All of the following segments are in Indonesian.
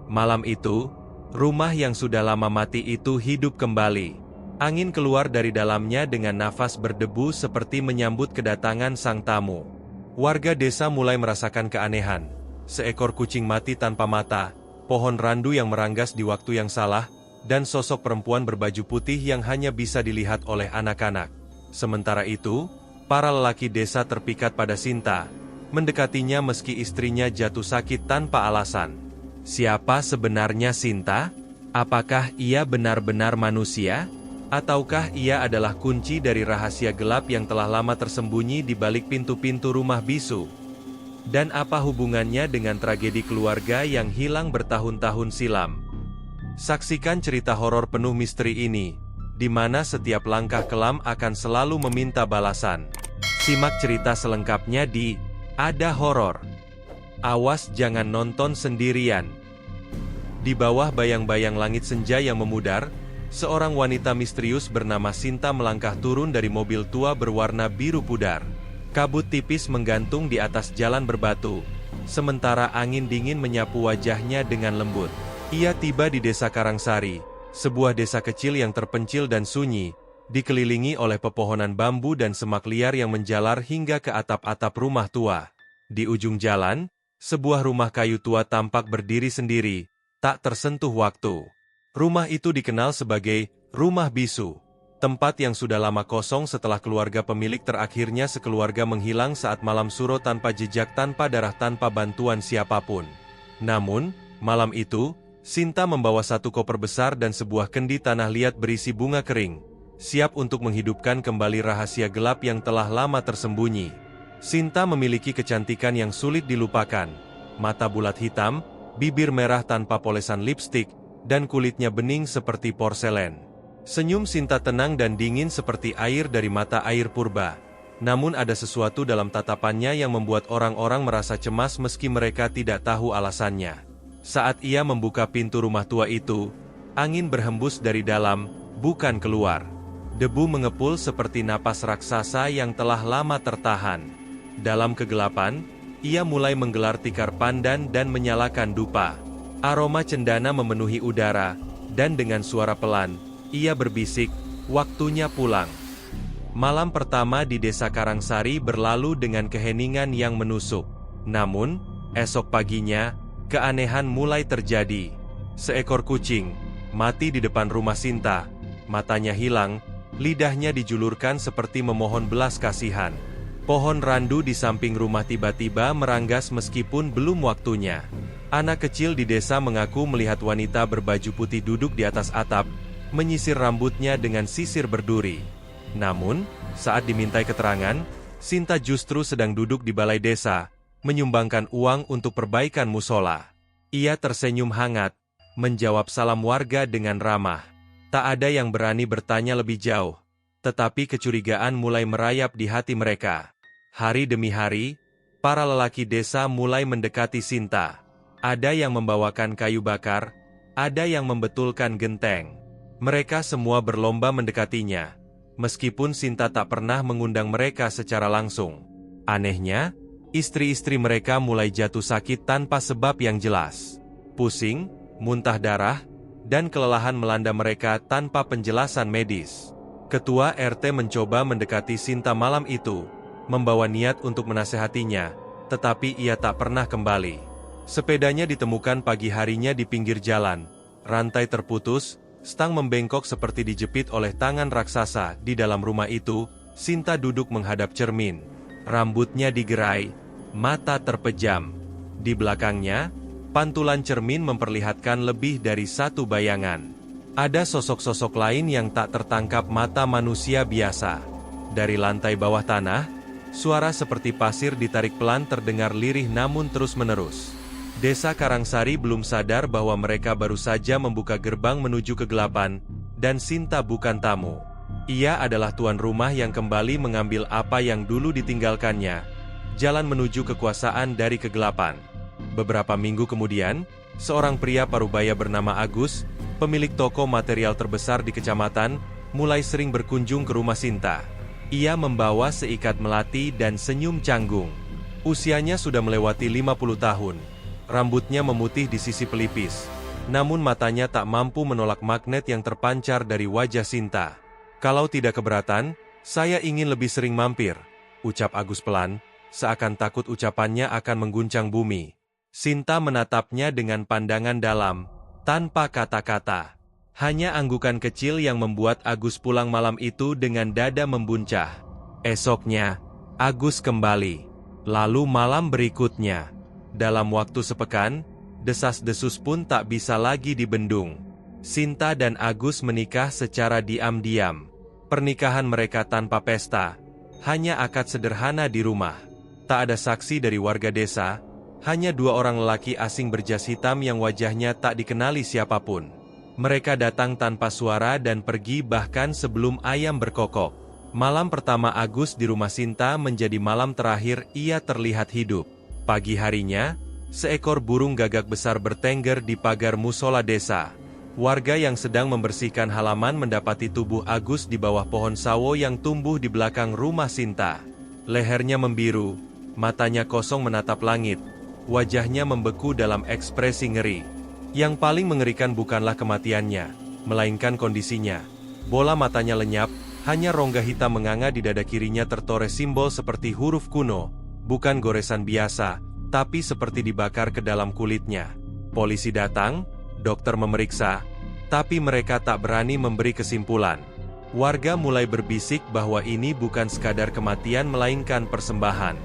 Malam itu, rumah yang sudah lama mati itu hidup kembali. Angin keluar dari dalamnya dengan nafas berdebu seperti menyambut kedatangan sang tamu. Warga desa mulai merasakan keanehan. Seekor kucing mati tanpa mata, pohon randu yang meranggas di waktu yang salah, dan sosok perempuan berbaju putih yang hanya bisa dilihat oleh anak-anak. Sementara itu, para lelaki desa terpikat pada Sinta, mendekatinya meski istrinya jatuh sakit tanpa alasan. Siapa sebenarnya Sinta? Apakah ia benar-benar manusia? Ataukah ia adalah kunci dari rahasia gelap yang telah lama tersembunyi di balik pintu-pintu rumah bisu? Dan apa hubungannya dengan tragedi keluarga yang hilang bertahun-tahun silam? Saksikan cerita horor penuh misteri ini, di mana setiap langkah kelam akan selalu meminta balasan. Simak cerita selengkapnya di Ada Horor. Awas jangan nonton sendirian. Di bawah bayang-bayang langit senja yang memudar, seorang wanita misterius bernama Sinta melangkah turun dari mobil tua berwarna biru pudar. Kabut tipis menggantung di atas jalan berbatu, sementara angin dingin menyapu wajahnya dengan lembut. Ia tiba di desa Karangsari, sebuah desa kecil yang terpencil dan sunyi, dikelilingi oleh pepohonan bambu dan semak liar yang menjalar hingga ke atap-atap rumah tua. Di ujung jalan, sebuah rumah kayu tua tampak berdiri sendiri, tak tersentuh waktu. Rumah itu dikenal sebagai rumah bisu, tempat yang sudah lama kosong setelah keluarga pemilik terakhirnya sekeluarga menghilang saat malam suro tanpa jejak, tanpa darah, tanpa bantuan siapapun. Namun, malam itu, Sinta membawa satu koper besar dan sebuah kendi tanah liat berisi bunga kering, siap untuk menghidupkan kembali rahasia gelap yang telah lama tersembunyi. Sinta memiliki kecantikan yang sulit dilupakan, mata bulat hitam, bibir merah tanpa polesan lipstik, dan kulitnya bening seperti porselen. Senyum Sinta tenang dan dingin seperti air dari mata air purba. Namun ada sesuatu dalam tatapannya yang membuat orang-orang merasa cemas meski mereka tidak tahu alasannya. Saat ia membuka pintu rumah tua itu, angin berhembus dari dalam, bukan keluar. Debu mengepul seperti napas raksasa yang telah lama tertahan. Dalam kegelapan, ia mulai menggelar tikar pandan dan menyalakan dupa. Aroma cendana memenuhi udara, dan dengan suara pelan, ia berbisik, "Waktunya pulang." Malam pertama di desa Karangsari berlalu dengan keheningan yang menusuk. Namun, esok paginya, keanehan mulai terjadi. Seekor kucing mati di depan rumah Sinta, matanya hilang, lidahnya dijulurkan seperti memohon belas kasihan. Pohon randu di samping rumah tiba-tiba meranggas meskipun belum waktunya. Anak kecil di desa mengaku melihat wanita berbaju putih duduk di atas atap, menyisir rambutnya dengan sisir berduri. Namun, saat dimintai keterangan, Sinta justru sedang duduk di balai desa, menyumbangkan uang untuk perbaikan musola. Ia tersenyum hangat, menjawab salam warga dengan ramah. Tak ada yang berani bertanya lebih jauh, tetapi kecurigaan mulai merayap di hati mereka. Hari demi hari, para lelaki desa mulai mendekati Sinta. Ada yang membawakan kayu bakar, ada yang membetulkan genteng. Mereka semua berlomba mendekatinya, meskipun Sinta tak pernah mengundang mereka secara langsung. Anehnya, istri-istri mereka mulai jatuh sakit tanpa sebab yang jelas. Pusing, muntah darah, dan kelelahan melanda mereka tanpa penjelasan medis. Ketua RT mencoba mendekati Sinta malam itu, membawa niat untuk menasehatinya, tetapi ia tak pernah kembali. Sepedanya ditemukan pagi harinya di pinggir jalan, rantai terputus, stang membengkok seperti dijepit oleh tangan raksasa. Di dalam rumah itu, Sinta duduk menghadap cermin. Rambutnya digerai, mata terpejam. Di belakangnya, pantulan cermin memperlihatkan lebih dari satu bayangan. Ada sosok-sosok lain yang tak tertangkap mata manusia biasa. Dari lantai bawah tanah, suara seperti pasir ditarik pelan terdengar lirih namun terus-menerus. Desa Karangsari belum sadar bahwa mereka baru saja membuka gerbang menuju kegelapan, dan Sinta bukan tamu. Ia adalah tuan rumah yang kembali mengambil apa yang dulu ditinggalkannya, jalan menuju kekuasaan dari kegelapan. Beberapa minggu kemudian, seorang pria parubaya bernama Agus, pemilik toko material terbesar di kecamatan, mulai sering berkunjung ke rumah Sinta. Ia membawa seikat melati dan senyum canggung. Usianya sudah melewati 50 tahun. Rambutnya memutih di sisi pelipis. Namun matanya tak mampu menolak magnet yang terpancar dari wajah Sinta. "Kalau tidak keberatan, saya ingin lebih sering mampir," ucap Agus pelan, seakan takut ucapannya akan mengguncang bumi. Sinta menatapnya dengan pandangan dalam, tanpa kata-kata. Hanya anggukan kecil yang membuat Agus pulang malam itu dengan dada membuncah. Esoknya, Agus kembali. Lalu malam berikutnya. Dalam waktu sepekan, desas-desus pun tak bisa lagi dibendung. Sinta dan Agus menikah secara diam-diam. Pernikahan mereka tanpa pesta, hanya akad sederhana di rumah. Tak ada saksi dari warga desa, hanya 2 orang lelaki asing berjas hitam yang wajahnya tak dikenali siapapun. Mereka datang tanpa suara dan pergi bahkan sebelum ayam berkokok. Malam pertama Agus di rumah Sinta menjadi malam terakhir ia terlihat hidup. Pagi harinya, seekor burung gagak besar bertengger di pagar musola desa. Warga yang sedang membersihkan halaman mendapati tubuh Agus di bawah pohon sawo yang tumbuh di belakang rumah Sinta. Lehernya membiru, matanya kosong menatap langit, wajahnya membeku dalam ekspresi ngeri. Yang paling mengerikan bukanlah kematiannya, melainkan kondisinya. Bola matanya lenyap, hanya rongga hitam menganga di dada kirinya tertoreh simbol seperti huruf kuno, bukan goresan biasa, tapi seperti dibakar ke dalam kulitnya. Polisi datang, dokter memeriksa, tapi mereka tak berani memberi kesimpulan. Warga mulai berbisik bahwa ini bukan sekadar kematian melainkan persembahan.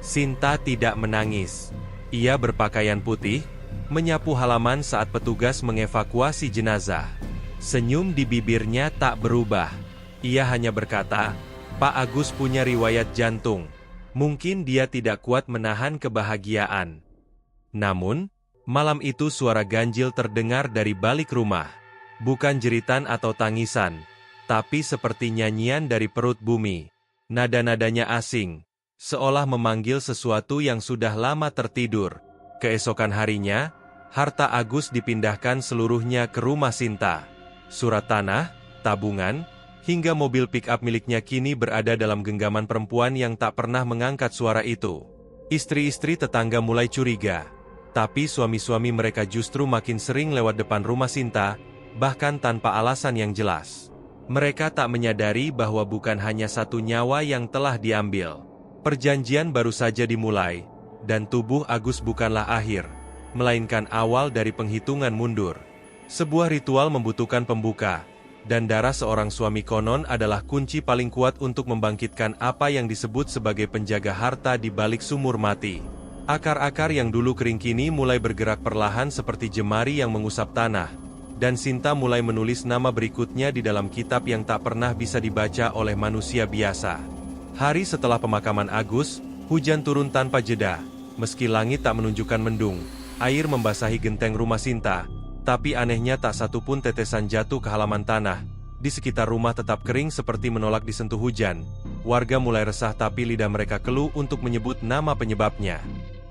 Sinta tidak menangis. Ia berpakaian putih, menyapu halaman saat petugas mengevakuasi jenazah. Senyum di bibirnya tak berubah. Ia hanya berkata, "Pak Agus punya riwayat jantung. Mungkin dia tidak kuat menahan kebahagiaan." Namun, malam itu suara ganjil terdengar dari balik rumah. Bukan jeritan atau tangisan, tapi seperti nyanyian dari perut bumi. Nada-nadanya asing, seolah memanggil sesuatu yang sudah lama tertidur. Keesokan harinya, harta Agus dipindahkan seluruhnya ke rumah Sinta. Surat tanah, tabungan, hingga mobil pick-up miliknya kini berada dalam genggaman perempuan yang tak pernah mengangkat suara itu. Istri-istri tetangga mulai curiga, tapi suami-suami mereka justru makin sering lewat depan rumah Sinta, bahkan tanpa alasan yang jelas. Mereka tak menyadari bahwa bukan hanya satu nyawa yang telah diambil. Perjanjian baru saja dimulai, dan tubuh Agus bukanlah akhir, melainkan awal dari penghitungan mundur. Sebuah ritual membutuhkan pembuka, dan darah seorang suami konon adalah kunci paling kuat untuk membangkitkan apa yang disebut sebagai penjaga harta di balik sumur mati. Akar-akar yang dulu kering kini mulai bergerak perlahan seperti jemari yang mengusap tanah, dan Sinta mulai menulis nama berikutnya di dalam kitab yang tak pernah bisa dibaca oleh manusia biasa. Hari setelah pemakaman Agus, hujan turun tanpa jeda. Meski langit tak menunjukkan mendung, air membasahi genteng rumah Sinta, tapi anehnya tak satu pun tetesan jatuh ke halaman tanah. Di sekitar rumah tetap kering seperti menolak disentuh hujan. Warga mulai resah tapi lidah mereka keluh untuk menyebut nama penyebabnya.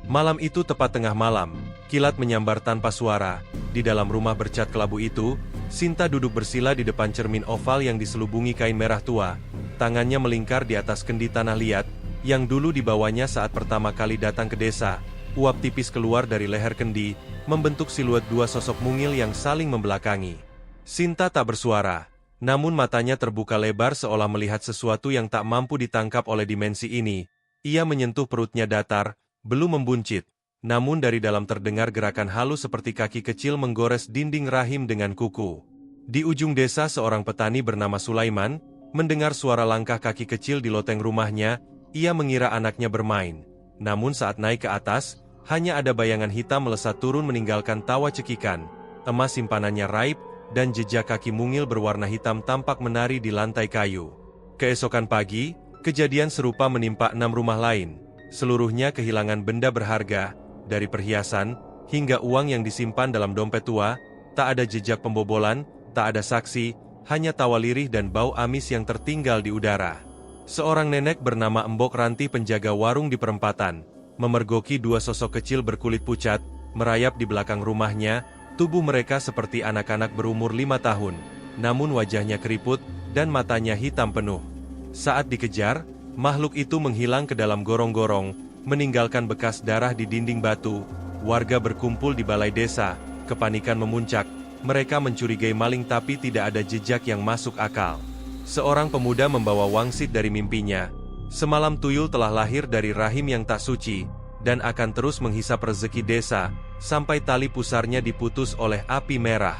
Malam itu tepat tengah malam, kilat menyambar tanpa suara. Di dalam rumah bercat kelabu itu, Sinta duduk bersila di depan cermin oval yang diselubungi kain merah tua. Tangannya melingkar di atas kendi tanah liat, yang dulu dibawanya saat pertama kali datang ke desa. Uap tipis keluar dari leher kendi, membentuk siluet 2 sosok mungil yang saling membelakangi. Sinta tak bersuara, namun matanya terbuka lebar seolah melihat sesuatu yang tak mampu ditangkap oleh dimensi ini. Ia menyentuh perutnya datar, belum membuncit, namun dari dalam terdengar gerakan halus seperti kaki kecil menggores dinding rahim dengan kuku. Di ujung desa seorang petani bernama Sulaiman, mendengar suara langkah kaki kecil di loteng rumahnya. Ia mengira anaknya bermain, namun saat naik ke atas, hanya ada bayangan hitam melesat turun meninggalkan tawa cekikan. Emas simpanannya raib, dan jejak kaki mungil berwarna hitam tampak menari di lantai kayu. Keesokan pagi, kejadian serupa menimpa 6 rumah lain. Seluruhnya kehilangan benda berharga, dari perhiasan, hingga uang yang disimpan dalam dompet tua. Tak ada jejak pembobolan, tak ada saksi, hanya tawa lirih dan bau amis yang tertinggal di udara. Seorang nenek bernama Embok Ranti penjaga warung di perempatan, memergoki 2 sosok kecil berkulit pucat, merayap di belakang rumahnya. Tubuh mereka seperti anak-anak berumur 5 tahun, namun wajahnya keriput, dan matanya hitam penuh. Saat dikejar, makhluk itu menghilang ke dalam gorong-gorong, meninggalkan bekas darah di dinding batu. Warga berkumpul di balai desa, kepanikan memuncak. Mereka mencurigai maling tapi tidak ada jejak yang masuk akal. Seorang pemuda membawa wangsit dari mimpinya. Semalam tuyul telah lahir dari rahim yang tak suci, dan akan terus menghisap rezeki desa, sampai tali pusarnya diputus oleh api merah.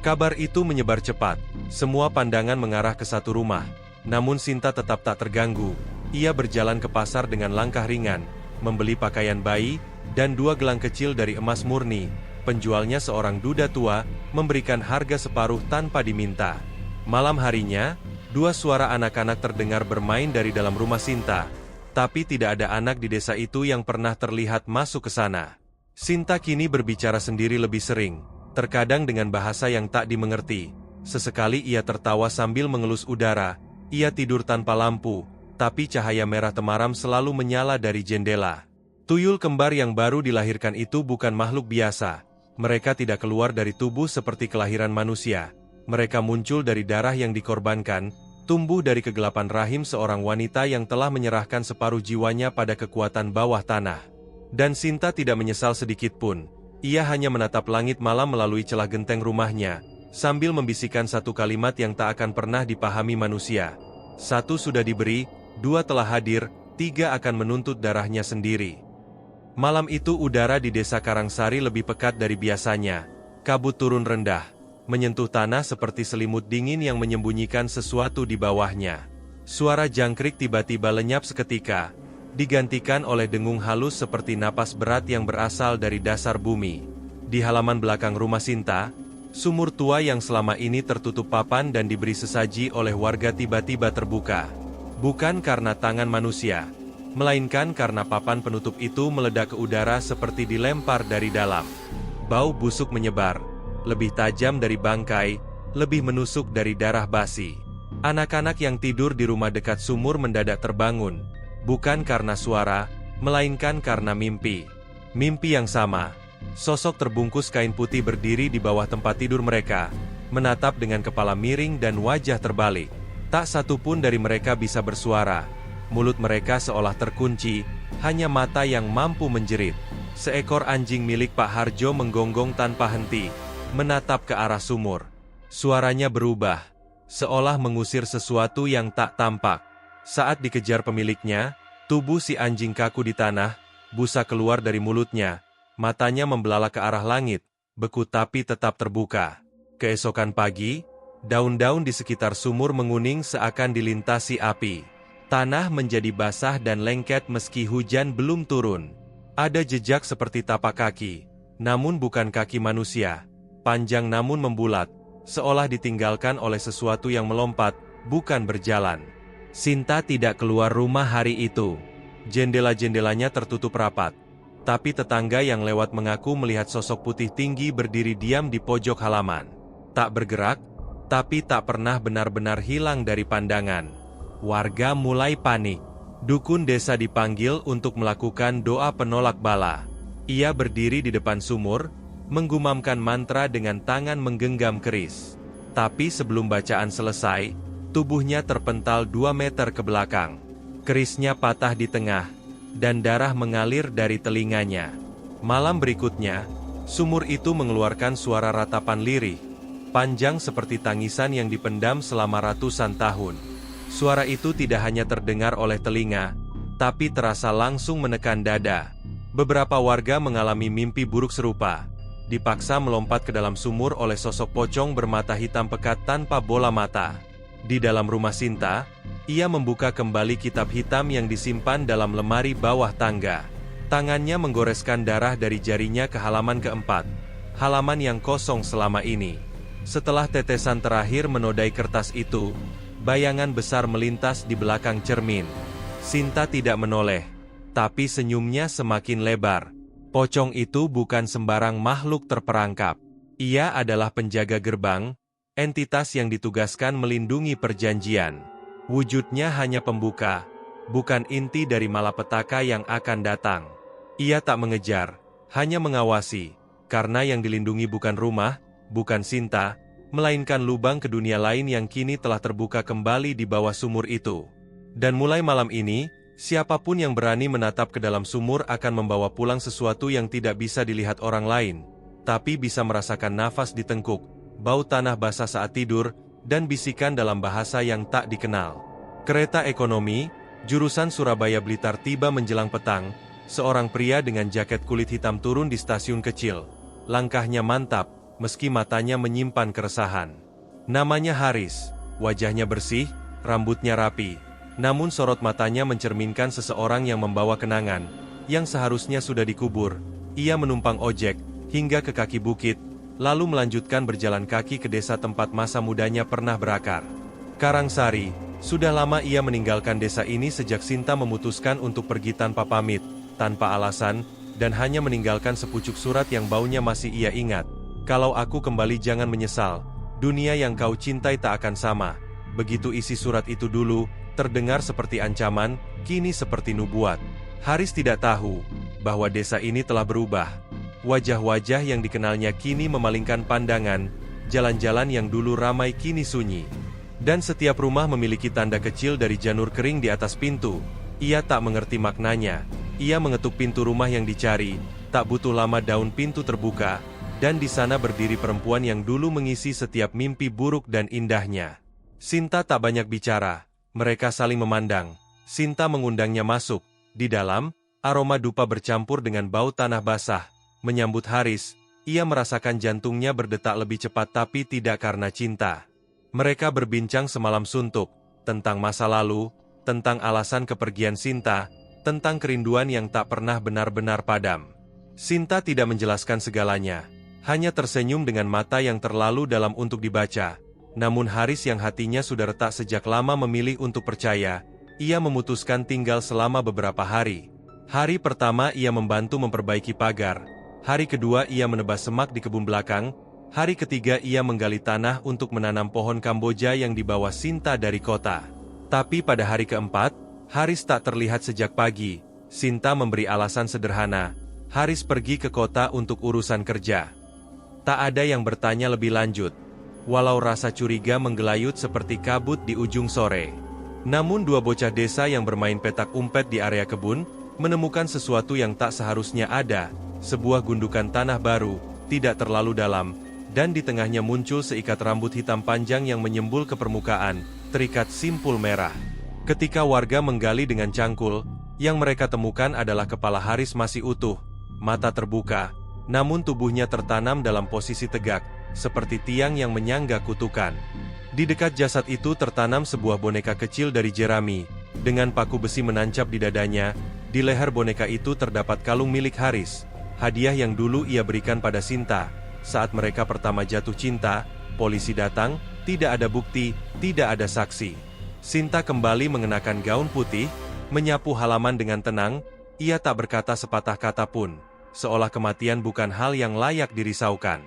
Kabar itu menyebar cepat. Semua pandangan mengarah ke satu rumah. Namun Sinta tetap tak terganggu. Ia berjalan ke pasar dengan langkah ringan, membeli pakaian bayi, dan 2 gelang kecil dari emas murni. Penjualnya seorang duda tua, memberikan harga separuh tanpa diminta. Malam harinya, 2 suara anak-anak terdengar bermain dari dalam rumah Sinta. Tapi tidak ada anak di desa itu yang pernah terlihat masuk ke sana. Sinta kini berbicara sendiri lebih sering, terkadang dengan bahasa yang tak dimengerti. Sesekali ia tertawa sambil mengelus udara. Ia tidur tanpa lampu, tapi cahaya merah temaram selalu menyala dari jendela. Tuyul kembar yang baru dilahirkan itu bukan makhluk biasa. Mereka tidak keluar dari tubuh seperti kelahiran manusia. Mereka muncul dari darah yang dikorbankan, tumbuh dari kegelapan rahim seorang wanita yang telah menyerahkan separuh jiwanya pada kekuatan bawah tanah. Dan Sinta tidak menyesal sedikit pun. Ia hanya menatap langit malam melalui celah genteng rumahnya, sambil membisikkan satu kalimat yang tak akan pernah dipahami manusia. 1 sudah diberi, 2 telah hadir, 3 akan menuntut darahnya sendiri. Malam itu udara di desa Karangsari lebih pekat dari biasanya. Kabut turun rendah, menyentuh tanah seperti selimut dingin yang menyembunyikan sesuatu di bawahnya. Suara jangkrik tiba-tiba lenyap seketika, digantikan oleh dengung halus seperti napas berat yang berasal dari dasar bumi. Di halaman belakang rumah Sinta, sumur tua yang selama ini tertutup papan dan diberi sesaji oleh warga tiba-tiba terbuka. Bukan karena tangan manusia, melainkan karena papan penutup itu meledak ke udara seperti dilempar dari dalam. Bau busuk menyebar, lebih tajam dari bangkai, lebih menusuk dari darah basi. Anak-anak yang tidur di rumah dekat sumur mendadak terbangun, bukan karena suara, melainkan karena mimpi. Mimpi yang sama, sosok terbungkus kain putih berdiri di bawah tempat tidur mereka, menatap dengan kepala miring dan wajah terbalik. Tak satu pun dari mereka bisa bersuara. Mulut mereka seolah terkunci, hanya mata yang mampu menjerit. Seekor anjing milik Pak Harjo menggonggong tanpa henti, menatap ke arah sumur. Suaranya berubah, seolah mengusir sesuatu yang tak tampak. Saat dikejar pemiliknya, tubuh si anjing kaku di tanah, busa keluar dari mulutnya, matanya membelalak ke arah langit, beku tapi tetap terbuka. Keesokan pagi, daun-daun di sekitar sumur menguning seakan dilintasi api. Tanah menjadi basah dan lengket meski hujan belum turun. Ada jejak seperti tapak kaki, namun bukan kaki manusia. Panjang namun membulat, seolah ditinggalkan oleh sesuatu yang melompat, bukan berjalan. Sinta tidak keluar rumah hari itu. Jendela-jendelanya tertutup rapat. Tapi tetangga yang lewat mengaku melihat sosok putih tinggi berdiri diam di pojok halaman. Tak bergerak, tapi tak pernah benar-benar hilang dari pandangan. Warga mulai panik. Dukun desa dipanggil untuk melakukan doa penolak bala. Ia berdiri di depan sumur, menggumamkan mantra dengan tangan menggenggam keris. Tapi sebelum bacaan selesai, tubuhnya terpental 2 meter ke belakang. Kerisnya patah di tengah, dan darah mengalir dari telinganya. Malam berikutnya, sumur itu mengeluarkan suara ratapan lirih, panjang seperti tangisan yang dipendam selama ratusan tahun. Suara itu tidak hanya terdengar oleh telinga, tapi terasa langsung menekan dada. Beberapa warga mengalami mimpi buruk serupa. Dipaksa melompat ke dalam sumur oleh sosok pocong bermata hitam pekat tanpa bola mata. Di dalam rumah Sinta, ia membuka kembali kitab hitam yang disimpan dalam lemari bawah tangga. Tangannya menggoreskan darah dari jarinya ke halaman keempat. Halaman yang kosong selama ini. Setelah tetesan terakhir menodai kertas itu, bayangan besar melintas di belakang cermin. Sinta tidak menoleh, tapi senyumnya semakin lebar. Pocong itu bukan sembarang makhluk terperangkap. Ia adalah penjaga gerbang, entitas yang ditugaskan melindungi perjanjian. Wujudnya hanya pembuka, bukan inti dari malapetaka yang akan datang. Ia tak mengejar, hanya mengawasi, karena yang dilindungi bukan rumah, bukan Sinta, melainkan lubang ke dunia lain yang kini telah terbuka kembali di bawah sumur itu. Dan mulai malam ini, Siapapun yang berani menatap ke dalam sumur akan membawa pulang sesuatu yang tidak bisa dilihat orang lain, tapi bisa merasakan nafas di tengkuk, bau tanah basah saat tidur, dan bisikan dalam bahasa yang tak dikenal. Kereta ekonomi, jurusan Surabaya Blitar tiba menjelang petang. Seorang pria dengan jaket kulit hitam turun di stasiun kecil. Langkahnya mantap, meski matanya menyimpan keresahan. Namanya Haris, wajahnya bersih, rambutnya rapi. Namun sorot matanya mencerminkan seseorang yang membawa kenangan, yang seharusnya sudah dikubur. Ia menumpang ojek, hingga ke kaki bukit, lalu melanjutkan berjalan kaki ke desa tempat masa mudanya pernah berakar. Karangsari, sudah lama ia meninggalkan desa ini sejak Sinta memutuskan untuk pergi tanpa pamit, tanpa alasan, dan hanya meninggalkan sepucuk surat yang baunya masih ia ingat. Kalau aku kembali jangan menyesal, dunia yang kau cintai tak akan sama. Begitu isi surat itu dulu, terdengar seperti ancaman, kini seperti nubuat. Haris tidak tahu bahwa desa ini telah berubah. Wajah-wajah yang dikenalnya kini memalingkan pandangan, jalan-jalan yang dulu ramai kini sunyi. Dan setiap rumah memiliki tanda kecil dari janur kering di atas pintu. Ia tak mengerti maknanya. Ia mengetuk pintu rumah yang dicari, tak butuh lama daun pintu terbuka, dan di sana berdiri perempuan yang dulu mengisi setiap mimpi buruk dan indahnya. Sinta tak banyak bicara. Mereka saling memandang. Sinta mengundangnya masuk. Di dalam, aroma dupa bercampur dengan bau tanah basah. Menyambut Haris, ia merasakan jantungnya berdetak lebih cepat tapi tidak karena cinta. Mereka berbincang semalam suntuk, tentang masa lalu, tentang alasan kepergian Sinta, tentang kerinduan yang tak pernah benar-benar padam. Sinta tidak menjelaskan segalanya, hanya tersenyum dengan mata yang terlalu dalam untuk dibaca. Namun Haris yang hatinya sudah retak sejak lama memilih untuk percaya. Ia memutuskan tinggal selama beberapa hari. Hari pertama ia membantu memperbaiki pagar. Hari kedua ia menebas semak di kebun belakang. Hari ketiga ia menggali tanah untuk menanam pohon Kamboja yang dibawa Sinta dari kota. Tapi pada hari keempat, Haris tak terlihat sejak pagi. Sinta memberi alasan sederhana. Haris pergi ke kota untuk urusan kerja. Tak ada yang bertanya lebih lanjut. Walau rasa curiga menggelayut seperti kabut di ujung sore. Namun dua bocah desa yang bermain petak umpet di area kebun, menemukan sesuatu yang tak seharusnya ada, sebuah gundukan tanah baru, tidak terlalu dalam, dan di tengahnya muncul seikat rambut hitam panjang yang menyembul ke permukaan, terikat simpul merah. Ketika warga menggali dengan cangkul, yang mereka temukan adalah kepala Haris masih utuh, mata terbuka, namun tubuhnya tertanam dalam posisi tegak, seperti tiang yang menyangga kutukan. Di dekat jasad itu tertanam sebuah boneka kecil dari jerami, dengan paku besi menancap di dadanya. Di leher boneka itu terdapat kalung milik Haris, hadiah yang dulu ia berikan pada Sinta. Saat mereka pertama jatuh cinta, polisi datang, tidak ada bukti, tidak ada saksi. Sinta kembali mengenakan gaun putih, menyapu halaman dengan tenang, ia tak berkata sepatah kata pun, seolah kematian bukan hal yang layak dirisaukan.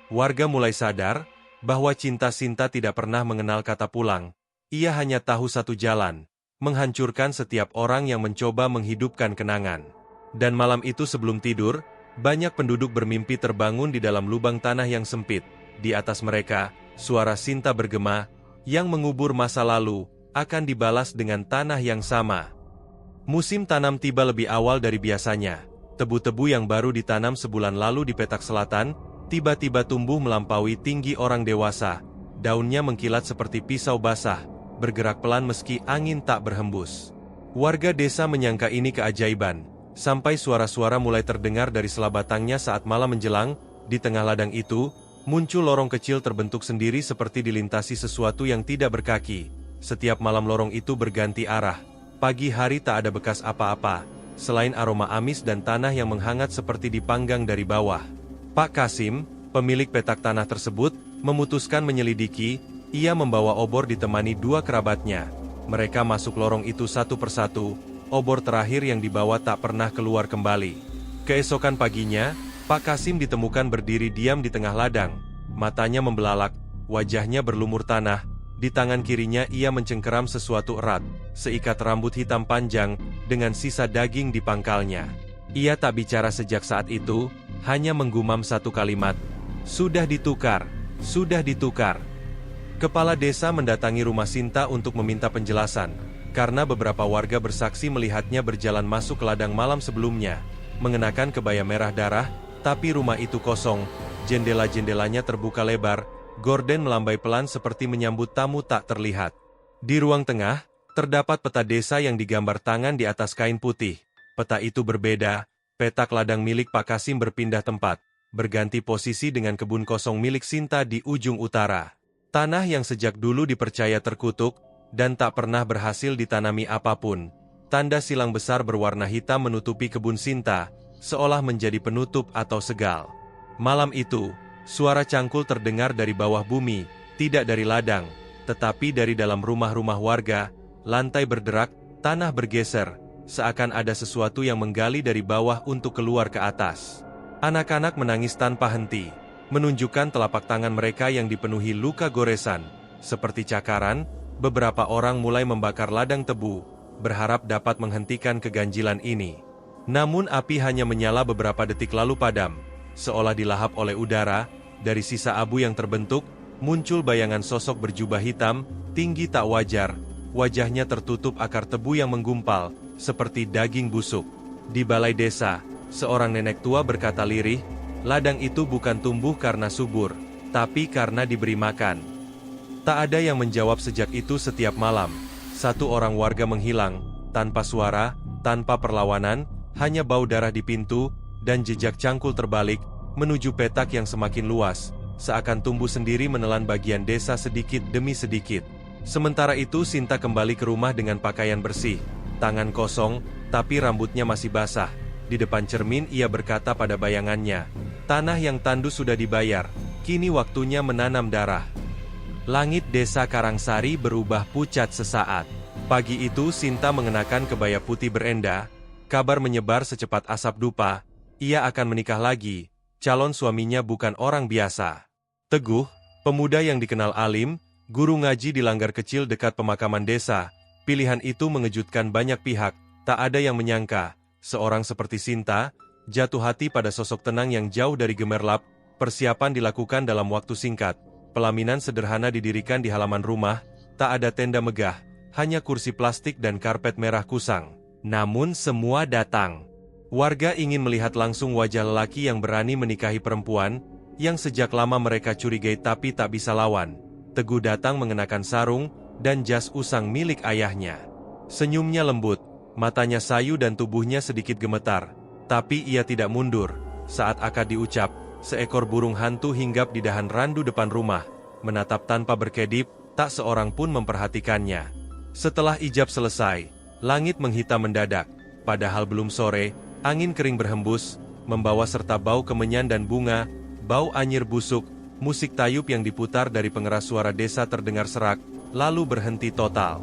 Warga mulai sadar bahwa cinta Sinta tidak pernah mengenal kata pulang. Ia hanya tahu satu jalan, menghancurkan setiap orang yang mencoba menghidupkan kenangan. Dan malam itu sebelum tidur, banyak penduduk bermimpi terbangun di dalam lubang tanah yang sempit. Di atas mereka, suara Sinta bergema, yang mengubur masa lalu, akan dibalas dengan tanah yang sama. Musim tanam tiba lebih awal dari biasanya. Tebu-tebu yang baru ditanam sebulan lalu di petak selatan, tiba-tiba tumbuh melampaui tinggi orang dewasa. Daunnya mengkilat seperti pisau basah, bergerak pelan meski angin tak berhembus. Warga desa menyangka ini keajaiban, sampai suara-suara mulai terdengar dari selabatangnya saat malam menjelang. Di tengah ladang itu, muncul lorong kecil terbentuk sendiri seperti dilintasi sesuatu yang tidak berkaki. Setiap malam lorong itu berganti arah. Pagi hari tak ada bekas apa-apa, selain aroma amis dan tanah yang menghangat seperti dipanggang dari bawah. Pak Kasim, pemilik petak tanah tersebut, memutuskan menyelidiki. Ia membawa obor ditemani dua kerabatnya. Mereka masuk lorong itu satu persatu. Obor terakhir yang dibawa tak pernah keluar kembali. Keesokan paginya, Pak Kasim ditemukan berdiri diam di tengah ladang. Matanya membelalak, wajahnya berlumur tanah. Di tangan kirinya ia mencengkeram sesuatu erat, seikat rambut hitam panjang, dengan sisa daging di pangkalnya. Ia tak bicara sejak saat itu, hanya menggumam satu kalimat, "Sudah ditukar, sudah ditukar." Kepala desa mendatangi rumah Sinta untuk meminta penjelasan. karena beberapa warga bersaksi melihatnya berjalan masuk ke ladang malam sebelumnya, mengenakan kebaya merah darah, tapi rumah itu kosong, jendela-jendelanya terbuka lebar. Gordon melambai pelan seperti menyambut tamu tak terlihat. Di ruang tengah, terdapat peta desa yang digambar tangan di atas kain putih. Peta itu berbeda, petak ladang milik Pak Kasim berpindah tempat, berganti posisi dengan kebun kosong milik Sinta di ujung utara. Tanah yang sejak dulu dipercaya terkutuk, dan tak pernah berhasil ditanami apapun. Tanda silang besar berwarna hitam menutupi kebun Sinta, seolah menjadi penutup atau segal. Malam itu, suara cangkul terdengar dari bawah bumi, tidak dari ladang, tetapi dari dalam rumah-rumah warga. Lantai berderak, tanah bergeser, seakan ada sesuatu yang menggali dari bawah untuk keluar ke atas. Anak-anak menangis tanpa henti, menunjukkan telapak tangan mereka yang dipenuhi luka goresan. Seperti cakaran, beberapa orang mulai membakar ladang tebu, berharap dapat menghentikan keganjilan ini. Namun api hanya menyala beberapa detik lalu padam, seolah dilahap oleh udara. Dari sisa abu yang terbentuk, muncul bayangan sosok berjubah hitam, tinggi tak wajar. Wajahnya tertutup akar tebu yang menggumpal, seperti daging busuk. Di balai desa, seorang nenek tua berkata lirih, ladang itu bukan tumbuh karena subur, tapi karena diberi makan. Tak ada yang menjawab sejak itu. Setiap malam, satu orang warga menghilang, tanpa suara, tanpa perlawanan, hanya bau darah di pintu, dan jejak cangkul terbalik, menuju petak yang semakin luas, seakan tumbuh sendiri menelan bagian desa sedikit demi sedikit. Sementara itu Sinta kembali ke rumah dengan pakaian bersih, tangan kosong, tapi rambutnya masih basah. Di depan cermin ia berkata pada bayangannya, tanah yang tandus sudah dibayar, kini waktunya menanam darah. Langit desa Karangsari berubah pucat sesaat. Pagi itu Sinta mengenakan kebaya putih berenda, kabar menyebar secepat asap dupa, ia akan menikah lagi. Calon suaminya bukan orang biasa. Teguh, pemuda yang dikenal alim, guru ngaji di langgar kecil dekat pemakaman desa. Pilihan itu mengejutkan banyak pihak. Tak ada yang menyangka, seorang seperti Sinta, jatuh hati pada sosok tenang yang jauh dari gemerlap. Persiapan dilakukan dalam waktu singkat. Pelaminan sederhana didirikan di halaman rumah, tak ada tenda megah, hanya kursi plastik dan karpet merah kusang. Namun semua datang. Warga ingin melihat langsung wajah lelaki yang berani menikahi perempuan, yang sejak lama mereka curigai tapi tak bisa lawan. Teguh datang mengenakan sarung, dan jas usang milik ayahnya. Senyumnya lembut, matanya sayu dan tubuhnya sedikit gemetar. Tapi ia tidak mundur. Saat akad diucap, seekor burung hantu hinggap di dahan randu depan rumah, menatap tanpa berkedip, tak seorang pun memperhatikannya. Setelah ijab selesai, langit menghitam mendadak, padahal belum sore. Angin kering berhembus, membawa serta bau kemenyan dan bunga, bau anyir busuk. Musik tayub yang diputar dari pengeras suara desa terdengar serak, lalu berhenti total.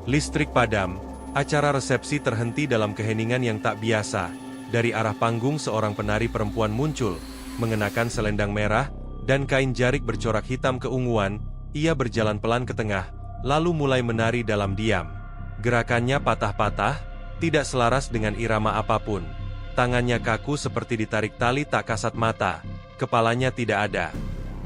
Listrik padam, acara resepsi terhenti dalam keheningan yang tak biasa. Dari arah panggung seorang penari perempuan muncul, mengenakan selendang merah, dan kain jarik bercorak hitam keunguan. Ia berjalan pelan ke tengah, lalu mulai menari dalam diam. Gerakannya patah-patah, tidak selaras dengan irama apapun. Tangannya kaku seperti ditarik tali tak kasat mata, kepalanya tidak ada.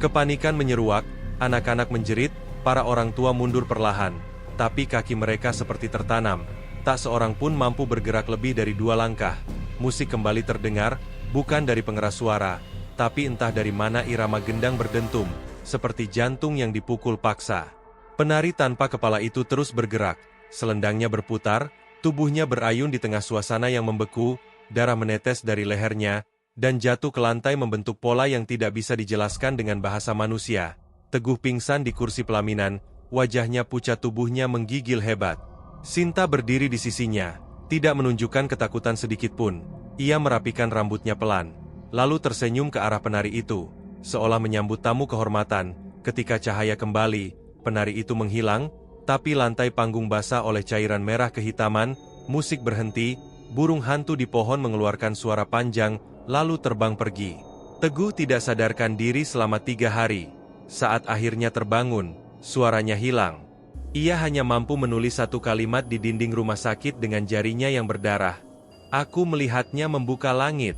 Kepanikan menyeruak, anak-anak menjerit, para orang tua mundur perlahan, tapi kaki mereka seperti tertanam. Tak seorang pun mampu bergerak lebih dari 2 langkah. Musik kembali terdengar, bukan dari pengeras suara, tapi entah dari mana irama gendang berdentum, seperti jantung yang dipukul paksa. Penari tanpa kepala itu terus bergerak, selendangnya berputar, tubuhnya berayun di tengah suasana yang membeku. Darah menetes dari lehernya, dan jatuh ke lantai membentuk pola yang tidak bisa dijelaskan dengan bahasa manusia. Teguh pingsan di kursi pelaminan, wajahnya pucat, tubuhnya menggigil hebat. Sinta berdiri di sisinya, tidak menunjukkan ketakutan sedikitpun. Ia merapikan rambutnya pelan, lalu tersenyum ke arah penari itu, seolah menyambut tamu kehormatan. Ketika cahaya kembali, penari itu menghilang, tapi lantai panggung basah oleh cairan merah kehitaman. Musik berhenti. Burung hantu di pohon mengeluarkan suara panjang, lalu terbang pergi. Teguh tidak sadarkan diri selama 3 hari. Saat akhirnya terbangun, suaranya hilang. Ia hanya mampu menulis 1 kalimat di dinding rumah sakit dengan jarinya yang berdarah. Aku melihatnya membuka langit.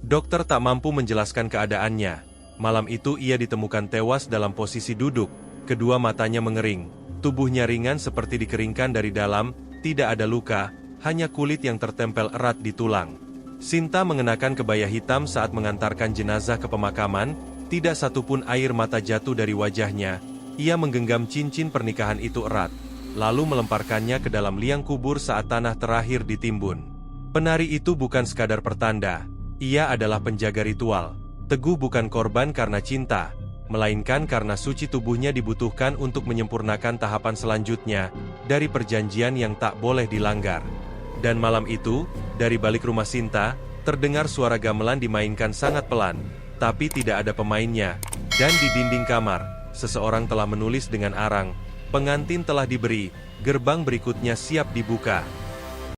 Dokter tak mampu menjelaskan keadaannya. Malam itu ia ditemukan tewas dalam posisi duduk, kedua matanya mengering. Tubuhnya ringan seperti dikeringkan dari dalam, tidak ada luka, hanya kulit yang tertempel erat di tulang. Sinta mengenakan kebaya hitam saat mengantarkan jenazah ke pemakaman, tidak satupun air mata jatuh dari wajahnya. Ia menggenggam cincin pernikahan itu erat, lalu melemparkannya ke dalam liang kubur saat tanah terakhir ditimbun. Penari itu bukan sekadar pertanda, ia adalah penjaga ritual. Teguh bukan korban karena cinta, melainkan karena suci tubuhnya dibutuhkan untuk menyempurnakan tahapan selanjutnya, dari perjanjian yang tak boleh dilanggar. Dan malam itu, dari balik rumah Sinta, terdengar suara gamelan dimainkan sangat pelan, tapi tidak ada pemainnya, dan di dinding kamar, seseorang telah menulis dengan arang, "Pengantin telah diberi, gerbang berikutnya siap dibuka."